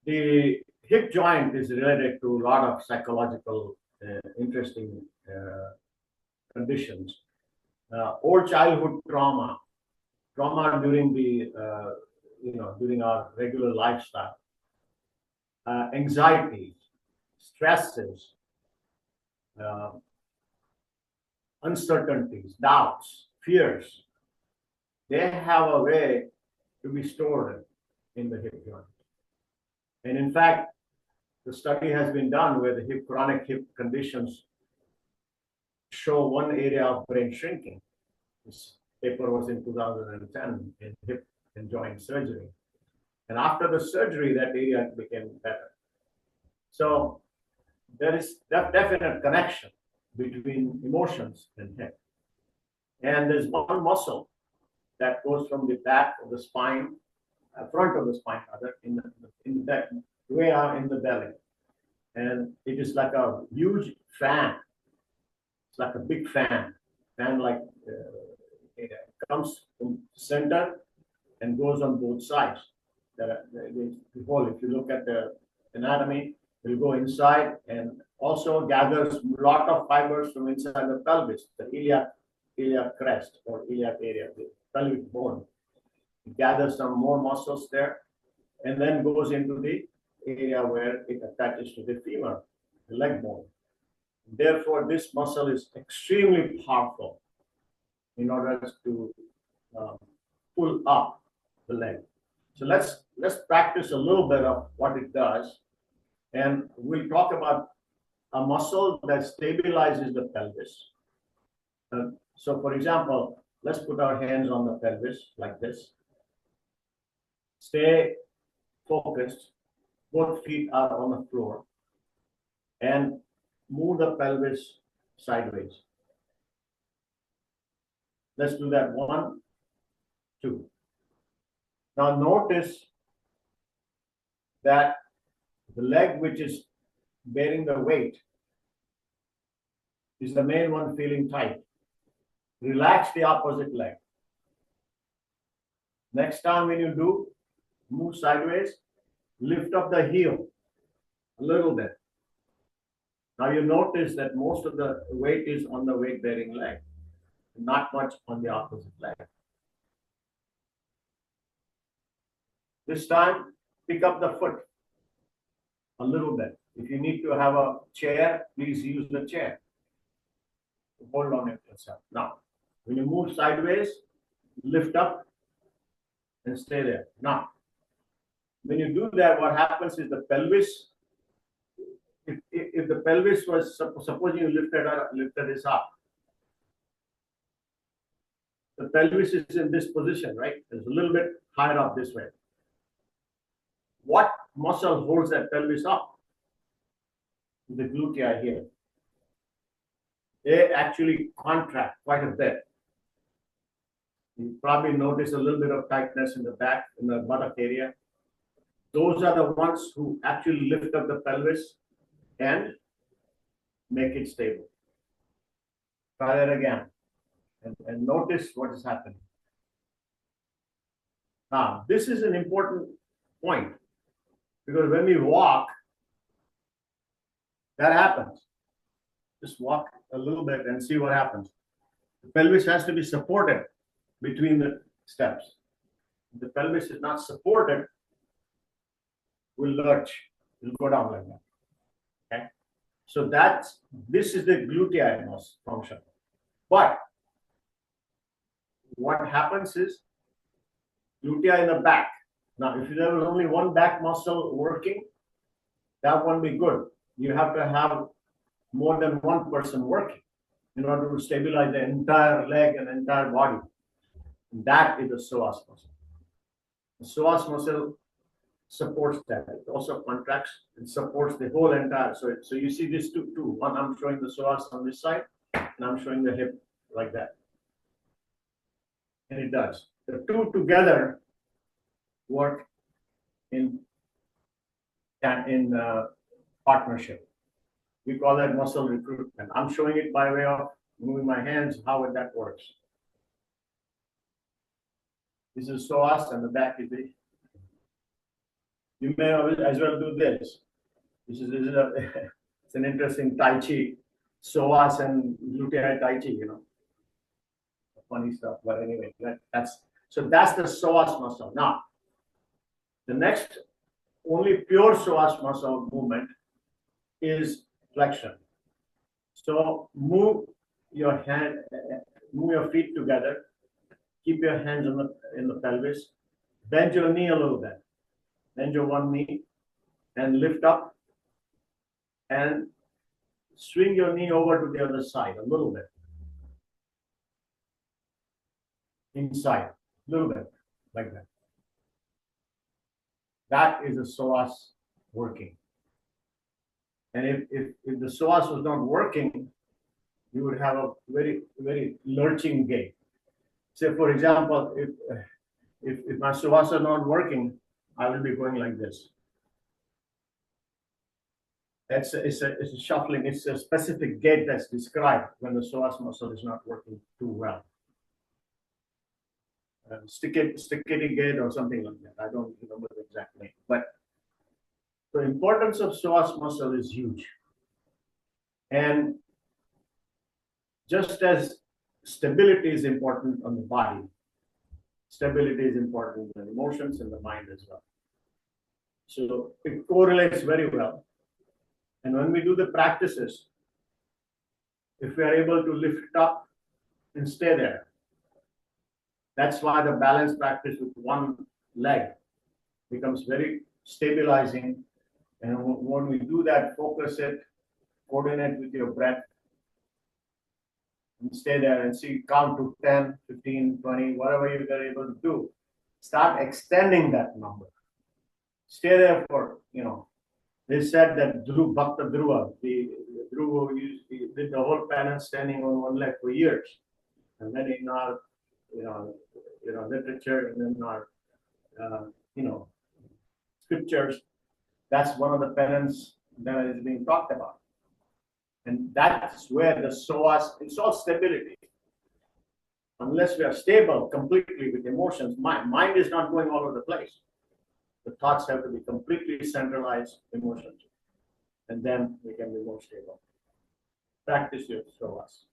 The hip joint is related to a lot of psychological interesting conditions. Old childhood trauma during the during our regular lifestyle, anxieties, stresses, uh, uncertainties, doubts, fears. They have a way to be stored in the hip joint. And in fact, the study has been done where the chronic hip conditions show one area of brain shrinking. This paper was in 2010 in hip and joint surgery. And after the surgery, that area became better. So there is that definite connection between emotions and hip. And there's one muscle that goes from the back of the spine, front of the spine, rather, in the way out in the belly. And it is like a huge fan. It's like a big fan like it comes from center and goes on both sides. The whole, if you look at the anatomy, it will go inside and also gathers a lot of fibers from inside the pelvis, the iliac crest or iliac area, the pelvic bone. It gathers some more muscles there and then goes into the area where it attaches to the femur, the leg bone. Therefore, this muscle is extremely powerful in order to uh, pull up the leg. So let's practice a little bit of what it does, and we'll talk about a muscle that stabilizes the pelvis. So, for example, let's put our hands on the pelvis like this. Stay focused. Both feet are on the floor, and move the pelvis sideways. Let's do that. 1, 2. Now notice that the leg which is bearing the weight is the main one feeling tight. Relax the opposite leg. Next time when you do, move sideways, lift up the heel a little bit. Now you notice that most of the weight is on the weight bearing leg, not much on the opposite leg. This time, pick up the foot a little bit. If you need to have a chair, please use the chair. Hold on it yourself. Now, when you move sideways, lift up and stay there. Now, when you do that, what happens is the pelvis, if the pelvis was, suppose you lifted this up, the pelvis is in this position, right? It's a little bit higher up this way. What muscle holds that pelvis up? The glutei here. They actually contract quite a bit. You probably notice a little bit of tightness in the back, in the buttock area. Those are the ones who actually lift up the pelvis and make it stable. Try that again and notice what is happening. Now, this is an important point because when we walk, that happens. Just walk a little bit and see what happens. The pelvis has to be supported between the steps. If the pelvis is not supported, will lurch, will go down like that. Okay, so this is the gluteal function. But what happens is glutea in the back. Now, if there was only one back muscle working, that won't be good. You have to have more than one person working in order to stabilize the entire leg and entire body. And that is the psoas muscle. The psoas muscle supports that. It also contracts and supports the whole entire. So you see this two. One, I'm showing the psoas on this side, and I'm showing the hip like that. And it does. The two together work in partnership. We call that muscle recruitment. I'm showing it by way of moving my hands, how that works. This is psoas, and the back is the You may as well do this. It's an interesting Tai Chi, Psoas and gluteal Tai Chi, funny stuff. But anyway, that's the psoas muscle. Now, the next only pure psoas muscle movement is flexion. So your hand, move your feet together. Keep your hands in the pelvis. Bend your knee a little bit. Bend your one knee and lift up and swing your knee over to the other side a little bit. Inside, a little bit, like that. That is a psoas working. And if the psoas was not working, you would have a very, very lurching gait. Say, for example, if my psoas are not working, I will be going like this. It's a shuffling. It's a specific gait that's described when the psoas muscle is not working too well. Stickity gait or something like that. I don't remember the exact name. But the importance of psoas muscle is huge. And just as stability is important on the body, stability is important in the emotions and the mind as well. So it correlates very well. And when we do the practices, if we are able to lift up and stay there, that's why the balance practice with one leg becomes very stabilizing. And when we do that, focus it, coordinate with your breath, and stay there and see, count to 10, 15, 20, whatever you are able to do. Start extending that number. Stay there for, they said that Bhakta Dhruva, the Dhruva did the whole penance standing on one leg for years. And then in our, literature and in our, scriptures, that's one of the penance that is being talked about. And that's where the psoas, it's all stability. Unless we are stable completely with emotions, mind is not going all over the place. The thoughts have to be completely centralized emotions. And then we can be more stable. Practice your psoas.